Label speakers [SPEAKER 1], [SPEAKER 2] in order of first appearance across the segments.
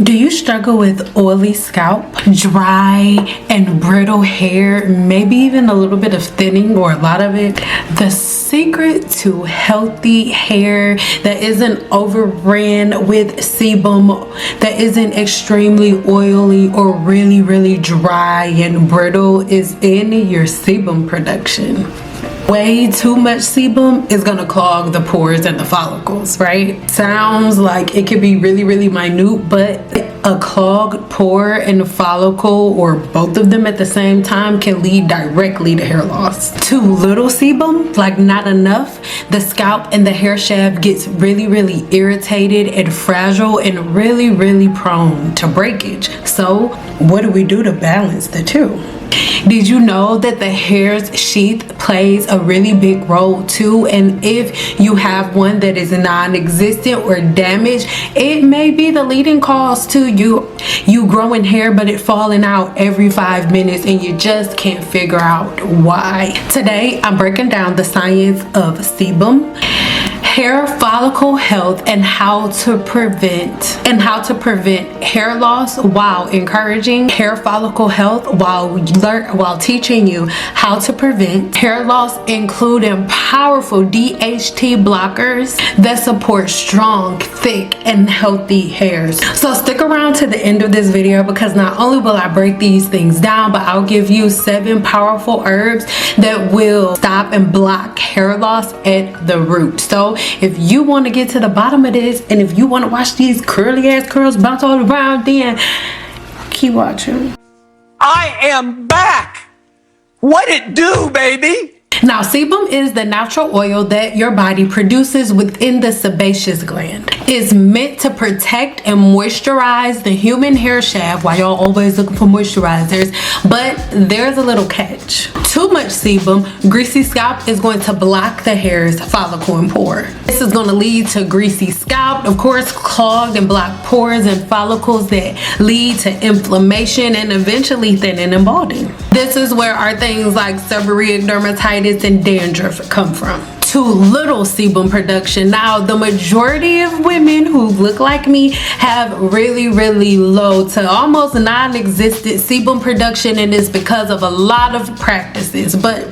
[SPEAKER 1] Do you struggle with oily scalp, dry and brittle hair, maybe even a little bit of thinning or a lot of it? The secret to healthy hair that isn't overran with sebum, that isn't extremely oily or really dry and brittle is in your sebum production. Way too much sebum is gonna clog the pores and the follicles, right? Sounds like it could be really minute, but a clogged pore and a follicle, or both of them at the same time, can lead directly to hair loss. Too little sebum, like not enough, the scalp and the hair shaft gets really irritated and fragile and really prone to breakage. So what do we do to balance the two? Did you know that the hair's sheath plays a really big role too? And if you have one that is non-existent or damaged, it may be the leading cause to you growing hair but it falling out every 5 minutes and you just can't figure out why. Today I'm breaking down the science of sebum, hair follicle health, and how to prevent hair loss while encouraging hair follicle health, while teaching you how to prevent hair loss, including powerful DHT blockers that support strong, thick, and healthy hairs. So stick around to the end of this video, because not only will I break these things down, but I'll give you 7 powerful herbs that will stop and block hair loss at the root. So if you want to get to the bottom of this, and if you want to watch these curly ass curls bounce all around, then keep watching.
[SPEAKER 2] I am back. What it do, baby?
[SPEAKER 1] Now, sebum is the natural oil that your body produces within the sebaceous gland. It's meant to protect and moisturize the human hair shaft, while y'all always looking for moisturizers, but there's a little catch. Too much sebum, greasy scalp, is going to block the hair's follicle and pore. This is going to lead to greasy scalp, of course, clogged and blocked pores and follicles that lead to inflammation and eventually thinning and balding. This is where our things like seborrheic dermatitis and dandruff come from. Too little sebum production. Now, the majority of women who look like me have really low to almost non-existent sebum production, and it's because of a lot of practices, but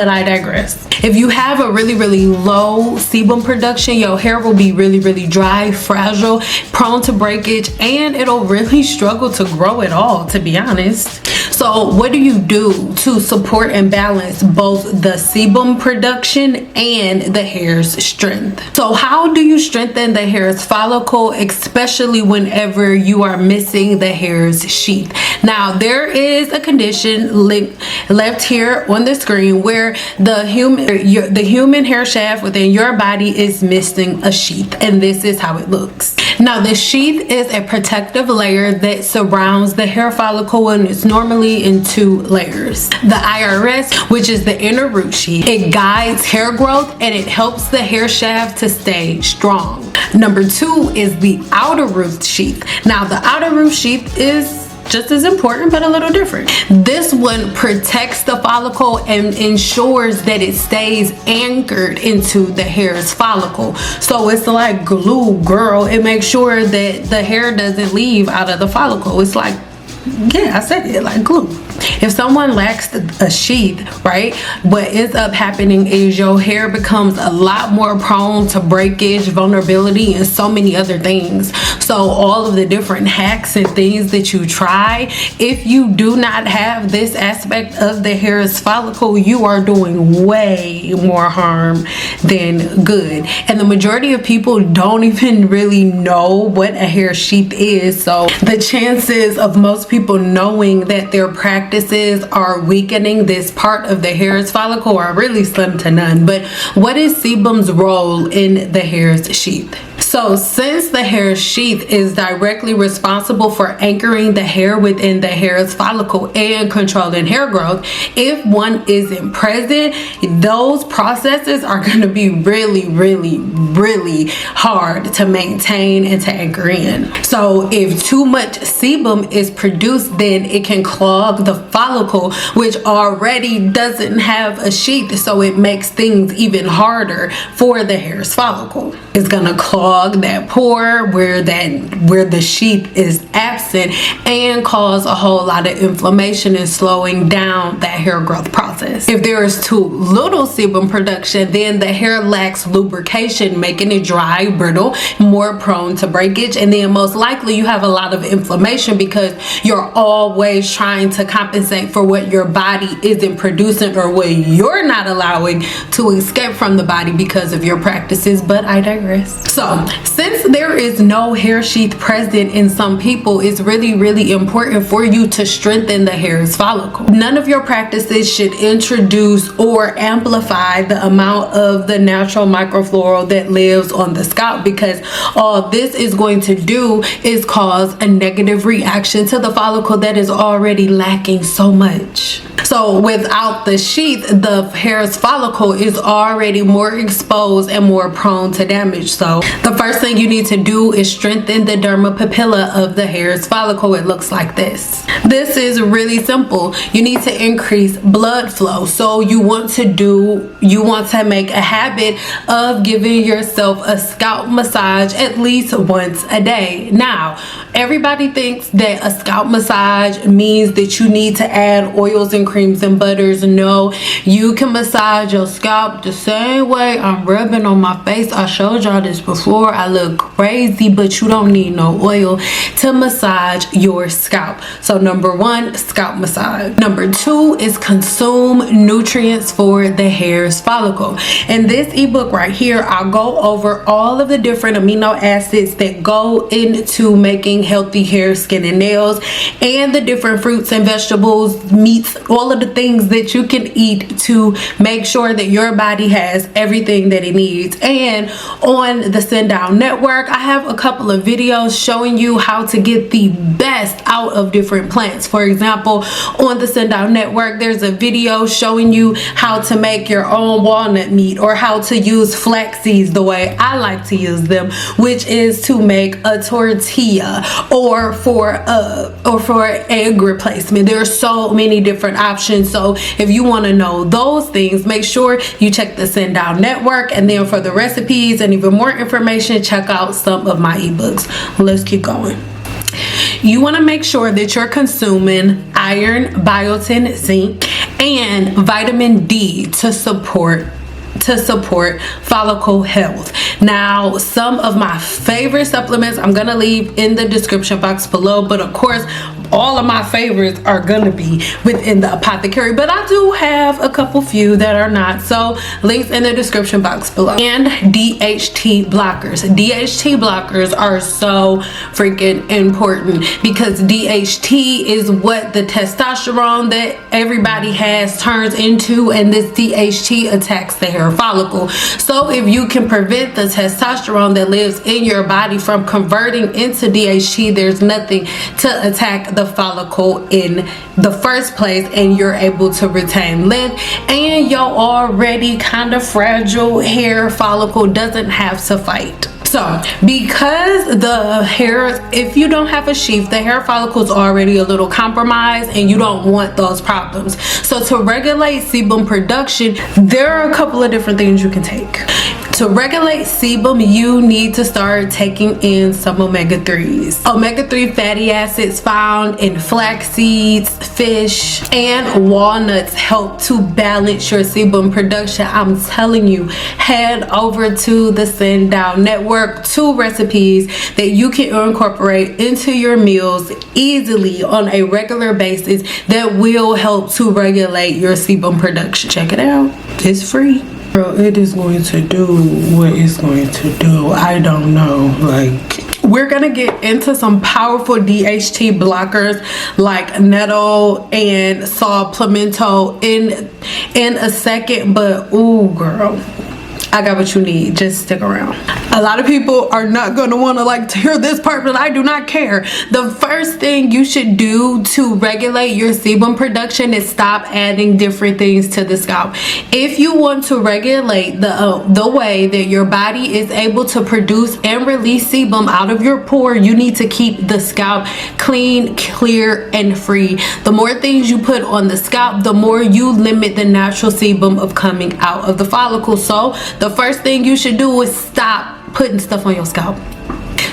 [SPEAKER 1] I digress. If you have a really low sebum production, your hair will be really dry, fragile, prone to breakage, and it'll really struggle to grow at all, to be honest. So what do you do to support and balance both the sebum production and the hair's strength? So how do you strengthen the hair's follicle, especially whenever you are missing the hair's sheath? Now, there is a condition left here on the screen where the human hair shaft within your body is missing a sheath, and this is how it looks. Now, the sheath is a protective layer that surrounds the hair follicle, and it's normally in 2 layers. The IRS, which is the inner root sheath, it guides hair growth and it helps the hair shaft to stay strong. Number 2 is the outer root sheath. Now, the outer root sheath is just as important, but a little different. This one protects the follicle and ensures that it stays anchored into the hair's follicle. So it's like glue, girl. It makes sure that the hair doesn't leave out of the follicle. It's like, yeah, I said it, like glue. If someone lacks a sheath, right, what ends up happening is your hair becomes a lot more prone to breakage, vulnerability, and so many other things. So all of the different hacks and things that you try, if you do not have this aspect of the hair's follicle, you are doing way more harm than good. And the majority of people don't even really know what a hair sheath is. So the chances of most people knowing that their practices are weakening this part of the hair's follicle are really slim to none. But what is sebum's role in the hair's sheath? So since the hair sheath is directly responsible for anchoring the hair within the hair's follicle and controlling hair growth, if one isn't present, those processes are going to be really hard to maintain and to anchor in. So if too much sebum is produced, then it can clog the follicle, which already doesn't have a sheath, so it makes things even harder for the hair's follicle. It's gonna clog that pore where the sheath is absent and cause a whole lot of inflammation and slowing down that hair growth process. If there is too little sebum production, then the hair lacks lubrication, making it dry, brittle, more prone to breakage, and then most likely you have a lot of inflammation because you're always trying to compensate for what your body isn't producing or what you're not allowing to escape from the body because of your practices. But I digress. So since there is no hair sheath present in some people, it's really important for you to strengthen the hair's follicle. None of your practices should introduce or amplify the amount of the natural microflora that lives on the scalp, because all this is going to do is cause a negative reaction to the follicle that is already lacking so much. So without the sheath, the hair's follicle is already more exposed and more prone to damage. So the first thing you need to do is strengthen the derma papilla of the hair's follicle. It looks like this. This is really simple. You need to increase blood flow. So you want to make a habit of giving yourself a scalp massage at least once a day. Now, everybody thinks that a scalp massage means that you need to add oils and creams and butters. No, you can massage your scalp the same way I'm rubbing on my face. I showed y'all this before. I look crazy, but you don't need no oil to massage your scalp. So number one, scalp massage. Number two is consume nutrients for the hair's follicle. In this ebook right here, I'll go over all of the different amino acids that go into making healthy hair, skin, and nails, and the different fruits and vegetables, meats, all of the things that you can eat to make sure that your body has everything that it needs. And on the Send Down Network, I have a couple of videos showing you how to get the best out of different plants. For example, on the Send Down Network, there's a video showing you how to make your own walnut meat, or how to use flax seeds the way I like to use them, which is to make a tortilla or for egg replacement. There are so many different options. So if you want to know those things, make sure you check the Send Down Network. And then for the recipes and even more information, check out some of my ebooks. Let's keep going. You want to make sure that you're consuming iron, biotin, zinc, and vitamin D to support follicle health. Now, some of my favorite supplements I'm gonna leave in the description box below, but of course all of my favorites are gonna be within the apothecary, but I do have a couple few that are not, so links in the description box below. And DHT blockers. DHT blockers are so freaking important because DHT is what the testosterone that everybody has turns into, and this DHT attacks the hair follicle. So if you can prevent the testosterone that lives in your body from converting into DHT, there's nothing to attack the follicle in the first place, and you're able to retain length, and your already kind of fragile hair follicle doesn't have to fight. So because the hair, if you don't have a sheath, the hair follicle is already a little compromised and you don't want those problems. So to regulate sebum production, there are a couple of different things you can take. To regulate sebum, you need to start taking in some omega-3s. Omega-3 fatty acids found in flax seeds, fish, and walnuts help to balance your sebum production. I'm telling you, head over to the Send Down Network. 2 recipes that you can incorporate into your meals easily on a regular basis that will help to regulate your sebum production. Check it out. It's free. Girl, it is going to do what it's going to do. I don't know. Like, we're gonna get into some powerful DHT blockers like nettle and saw pimento in a second, but ooh girl, I got what you need. Just stick around. A lot of people are not going to want to like to hear this part, but I do not care. The first thing you should do to regulate your sebum production is stop adding different things to the scalp. If you want to regulate the way that your body is able to produce and release sebum out of your pore, you need to keep the scalp clean, clear, and free. The more things you put on the scalp, the more you limit the natural sebum of coming out of the follicle. So the first thing you should do is stop putting stuff on your scalp.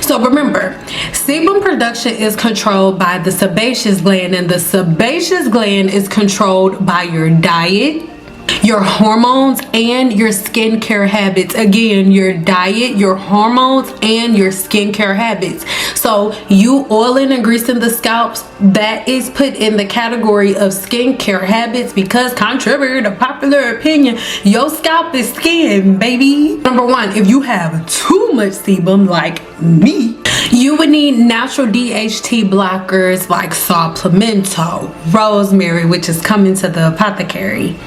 [SPEAKER 1] So remember, sebum production is controlled by the sebaceous gland, and the sebaceous gland is controlled by your diet, your hormones, and your skincare habits. Again, your diet, your hormones, and your skincare habits. So you oiling and greasing the scalps, that is put in the category of skincare habits, because contrary to popular opinion, your scalp is skin, baby. Number one, if you have too much sebum like me, you would need natural DHT blockers like Supplemento, rosemary, which is coming to the apothecary,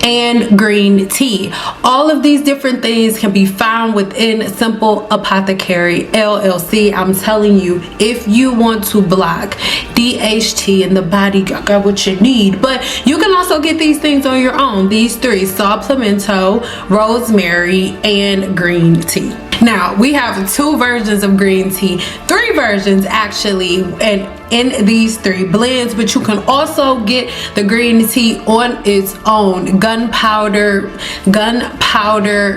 [SPEAKER 1] and green tea. All of these different things can be found within Cynple Apothecary LLC. I'm telling you, if you want to block DHT in the body, you got what you need. But you can also get these things on your own. These three: Supplemento, rosemary, and green tea. Now, we have 2 versions of green tea, 3 versions actually, and in these 3 blends, but you can also get the green tea on its own. Gunpowder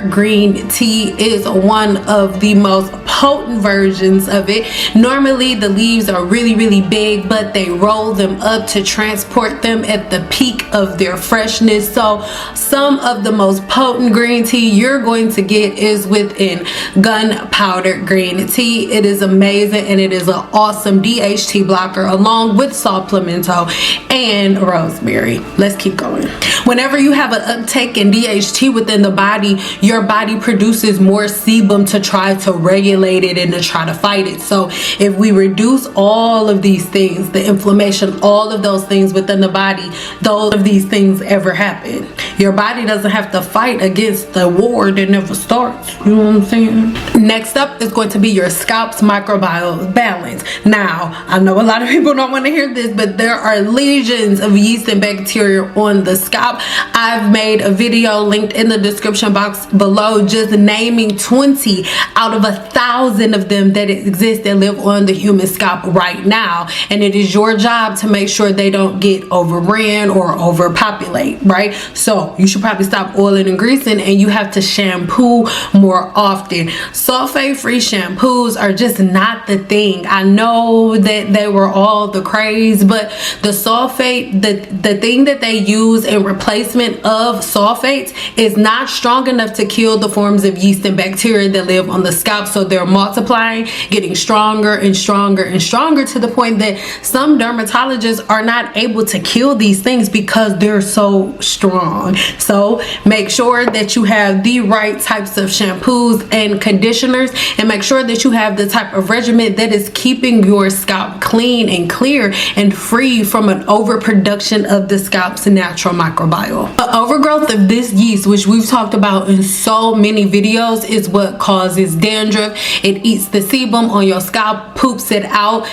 [SPEAKER 1] green tea is one of the most potent versions of it. Normally the leaves are really big, but they roll them up to transport them at the peak of their freshness. So some of the most potent green tea you're going to get is within gunpowder green tea. It is amazing, and it is an awesome DHT blocker, along with Supplemento and rosemary. Let's keep going. Whenever you have an uptake in DHT within the body, your body produces more sebum to try to regulate it and to try to fight it. So if we reduce all of these things, the inflammation, all of those things within the body, those of these things ever happen, your body doesn't have to fight against the war that never starts. You know what I'm saying? Next up is going to be your scalp's microbiome balance. Now, I know a lot of people don't want to hear this, but there are legions of yeast and bacteria on the scalp. I've made a video linked in the description box below just naming 20 out of 1,000 of them that exist and live on the human scalp right now, and it is your job to make sure they don't get overran or overpopulate, right? So you should probably stop oiling and greasing, and you have to shampoo more often. Sulfate free shampoos are just not the thing. I know that they were all the craze, but the sulfate, the thing that they use in replacement of sulfates is not strong enough to kill the forms of yeast and bacteria that live on the scalp. So they're multiplying, getting stronger and stronger and stronger, to the point that some dermatologists are not able to kill these things because they're so strong. So make sure that you have the right types of shampoos and conditioners, and make sure that you have the type of regimen that is keeping your scalp clean and clear and free from an overproduction of the scalp's natural microbiome. The overgrowth of this yeast, which we've talked about in so many videos, is what causes dandruff. It eats the sebum on your scalp, poops out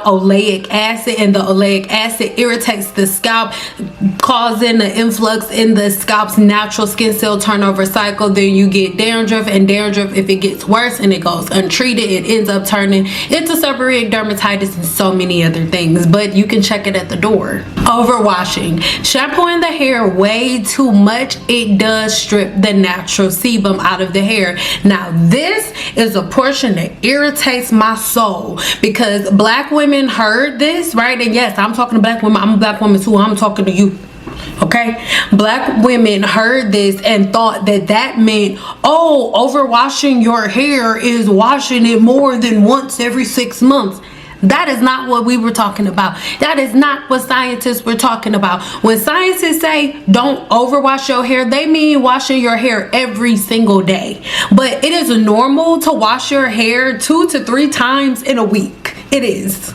[SPEAKER 1] oleic acid, and the oleic acid irritates the scalp, causing an influx in the scalp's natural skin cell turnover cycle. Then you get dandruff, and dandruff, if it gets worse and it goes untreated, it ends up turning into seborrheic dermatitis and so many other things, but you can check it at the door. Overwashing. Shampooing the hair way too much, it does strip the natural sebum out of the hair. Now this is a portion that irritates my soul, because black women heard this, right? And yes, I'm talking to black women. I'm a black woman too. I'm talking to you. Okay, black women heard this and thought that meant, oh, overwashing your hair is washing it more than once every 6 months. That is not what we were talking about. That is not what scientists were talking about. When scientists say don't overwash your hair, they mean washing your hair every single day. But it is normal to wash your hair 2 to 3 times in a week. It is.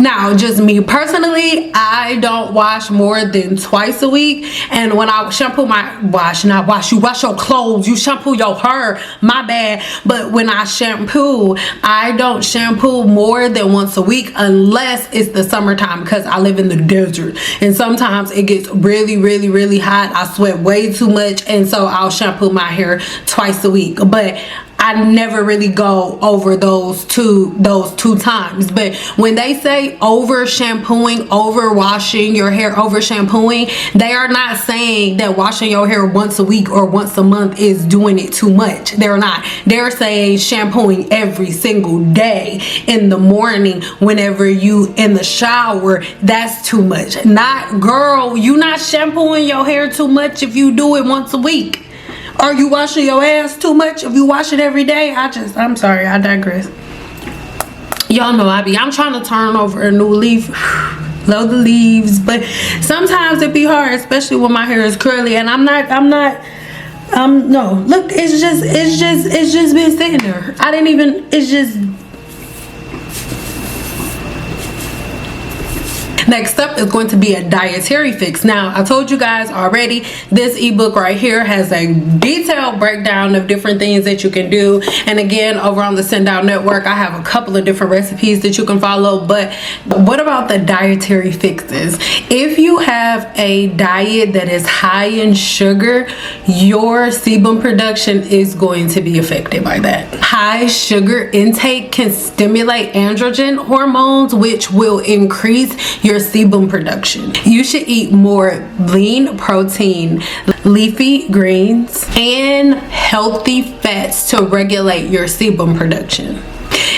[SPEAKER 1] Now, just me personally, I don't wash more than twice a week. And when I shampoo you wash your clothes, you shampoo your hair, my bad. But when I shampoo, I don't shampoo more than once a week, unless it's the summertime, because I live in the desert. And sometimes it gets really hot. I sweat way too much. And so I'll shampoo my hair twice a week. But I never really go over those two times. But when they say over shampooing, over washing your hair, over shampooing, they are not saying that washing your hair once a week or once a month is doing it too much. They're not. They're saying shampooing every single day in the morning, whenever you in the shower, that's too much. Not, girl, you not shampooing your hair too much if you do it once a week. Are you washing your ass too much if you wash it every day? I'm sorry, I digress. Y'all know I'm trying to turn over a new leaf. Love the leaves, but sometimes it be hard, especially when my hair is curly, and no, look, it's just been sitting there. Next up is going to be a dietary fix. Now, I told you guys already, this ebook right here has a detailed breakdown of different things that you can do. And again, over on the Send Out Network, I have a couple of different recipes that you can follow. But what about the dietary fixes? If you have a diet that is high in sugar, your sebum production is going to be affected by that. High sugar intake can stimulate androgen hormones, which will increase your sebum production. You should eat more lean protein, leafy greens, and healthy fats to regulate your sebum production.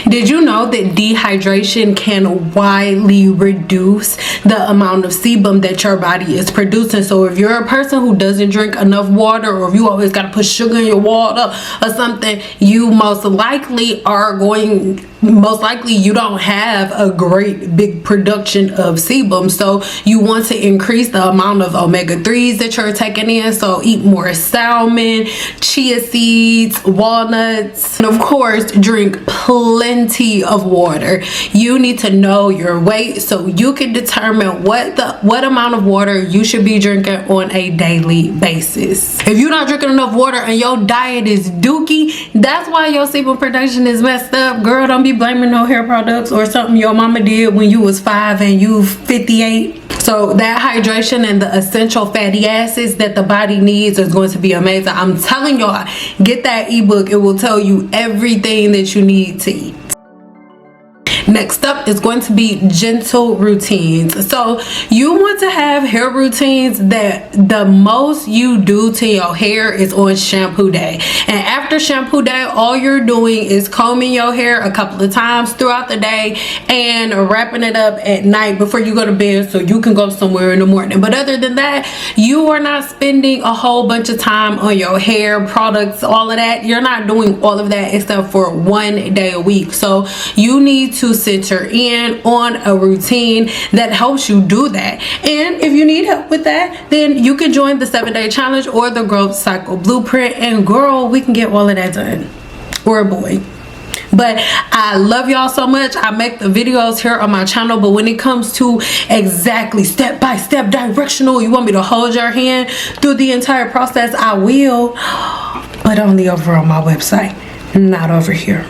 [SPEAKER 1] Did you know that dehydration can widely reduce the amount of sebum that your body is producing? So if you're a person who doesn't drink enough water, or if you always got to put sugar in your water or something, you most likely you don't have a great big production of sebum. So you want to increase the amount of omega-3s that you're taking in. So eat more salmon, chia seeds, walnuts, and of course drink plenty of water. You need to know your weight so you can determine what amount of water you should be drinking on a daily basis. If you're not drinking enough water and your diet is dookie, that's why your sebum production is messed up. Girl, don't be blaming no hair products or something your mama did when you was 5 and you 58. So that hydration and the essential fatty acids that the body needs is going to be amazing. I'm telling y'all, get that ebook. It will tell you everything that you need to eat. Next up is going to be gentle routines. So you want to have hair routines that the most you do to your hair is on shampoo day. And after shampoo day, all you're doing is combing your hair a couple of times throughout the day and wrapping it up at night before you go to bed so you can go somewhere in the morning. But other than that, you are not spending a whole bunch of time on your hair products, all of that. You're not doing all of that except for one day a week. So you need to center in on a routine that helps you do that. And if you need help with that, then you can join the 7-day challenge or the growth cycle blueprint, and girl, we can get all of that done, or a boy. But I love y'all so much. I make the videos here on my channel, but when it comes to exactly step-by-step directional, you want me to hold your hand through the entire process, I will, but only over on my website, not over here.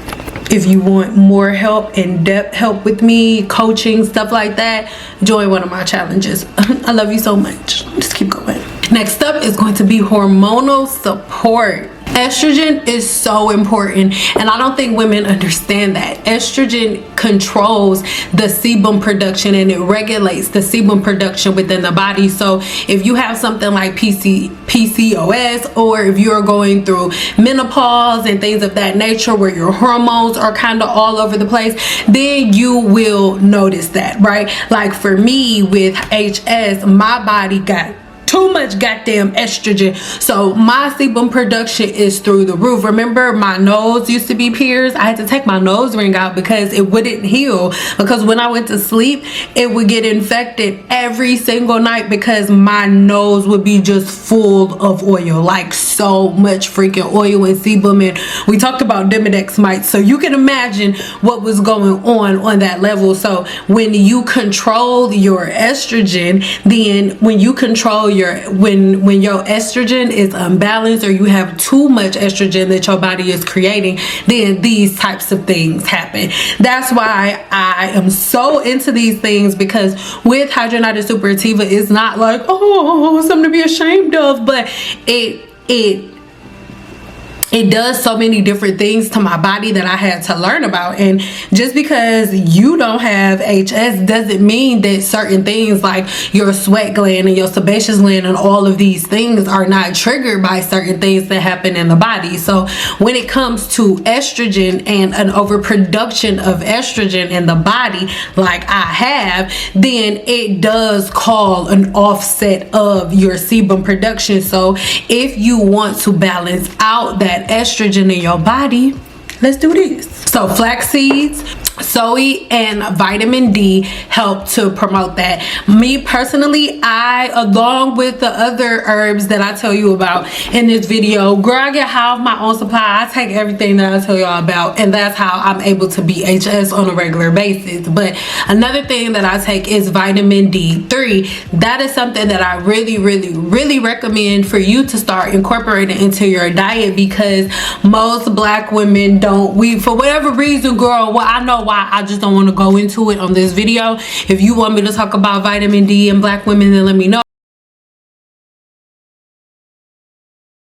[SPEAKER 1] If you want more help, in-depth help with me, coaching, stuff like that, join one of my challenges. I love you so much. Just keep going. Next up is going to be hormonal support. Estrogen is so important, and I don't think women understand that. Estrogen controls the sebum production and it regulates the sebum production within the body. So if you have something like PCOS, or if you're going through menopause and things of that nature where your hormones are kind of all over the place, then you will notice that, right? Like for me with HS, my body got too much goddamn estrogen, so my sebum production is through the roof. Remember, my nose used to be pierced. I had to take my nose ring out because it wouldn't heal, because when I went to sleep it would get infected every single night because my nose would be just full of oil, like so much freaking oil and sebum. And we talked about Demodex mites, so you can imagine what was going on that level. So when you control your estrogen, then when you control when your estrogen is unbalanced, or you have too much estrogen that your body is creating, then these types of things happen. That's why I am so into these things, because with hydrogenated superativa, it's not like, oh, something to be ashamed of, but it it does so many different things to my body that I had to learn about. And just because you don't have HS doesn't mean that certain things like your sweat gland and your sebaceous gland and all of these things are not triggered by certain things that happen in the body. So when it comes to estrogen and an overproduction of estrogen in the body like I have, then it does call an offset of your sebum production. So if you want to balance out that estrogen in your body, let's do this. So flax seeds, soy, and vitamin D help to promote that. Me personally, along with the other herbs that I tell you about in this video, girl, I get high off my own supply. I take everything that I tell y'all about, and that's how I'm able to beat HS on a regular basis. But another thing that I take is vitamin D3. That is something that I really recommend for you to start incorporating into your diet, because most black women for whatever reason, girl, well, I know why, I just don't want to go into it on this video. If you want me to talk about vitamin D and black women, then let me know.